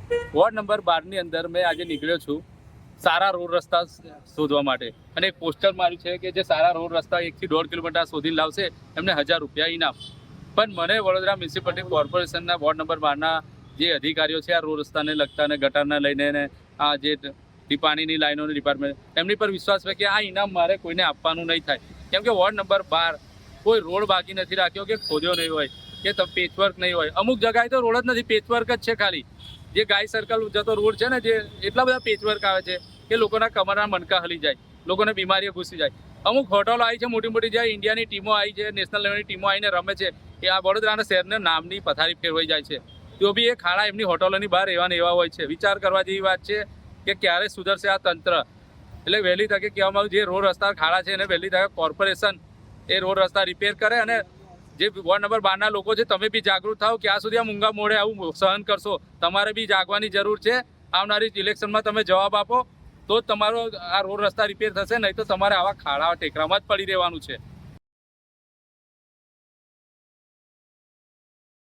Ward number 12ની અંદર મેં આજે નીકળ્યો છું સારા રોડ રસ્તા શોધવા માટે, અને એક પોસ્ટર માર્યું છે કે જે સારા રોડ રસ્તા 1 થી 1.5 કિલોમીટર શોધીને લાવશે એમને 1000 રૂપિયા ઇનામ. પણ મને વડોદરા મ્યુનિસિપાલિટી કોર્પોરેશનના વોર્ડ નંબર 12ના જે અધિકારીઓ છે આ રોડ રસ્તાને લગતા અને ગટરના લઈને આ જે પાણીની લાઈનોની ડિપાર્ટમેન્ટ, એમની પર વિશ્વાસ છે કે આ ઇનામ મારે કોઈને આપવાનું નહીં થાય. કેમ કે વોર્ડ નંબર 12 કોઈ રોડ બાકી નથી રાખ્યો કે ખોદ્યો નહીં હોય કે પેચવર્ક નહીં હોય. અમુક જગ્યાએ તો રોડ જ નથી, પેચવર્ક જ છે ખાલી. જે ગાય સર્કલ જતો રોડ છે ને, જે એટલા બધા પેચવર્ક આવે છે કે લોકોના કમરના મણકા હલી જાય, લોકોને બીમારીઓ ઘૂસી જાય. અમુક હોટલો આવી છે મોટી મોટી, જ્યાં ઇન્ડિયાની ટીમો આવી છે, નેશનલ લેવલની ટીમો આવીને રમે છે, એ આ વડોદરાના શહેરને નામની પથારી ફેરવાઈ જાય છે. તો બી એ ખાડા એમની હોટલોની બહાર એવા ને એવા હોય છે. વિચાર કરવા જેવી વાત છે કે ક્યારે સુધરશે આ તંત્ર. એટલે વહેલી તકે કહેવામાં આવ્યું, જે રોડ રસ્તા ખાડા છે એને વહેલી તકે કોર્પોરેશન એ રોડ રસ્તા રિપેર કરે. અને જે વોર્ડ નંબર 12ના લોકો છે, તમે બી જાગૃત થાઓ. ક્યાં સુધી આ મૂંગા મોડે આવું સહન કરશો? તમારે બી જાગવાની જરૂર છે. આવનારી ઇલેક્શનમાં તમે જવાબ આપો તો જ તમારો આ રોડ રસ્તા રિપેર થશે, નહીં તો તમારે આવા ખાડા ટેકરામાં જ પડી રહેવાનું છે.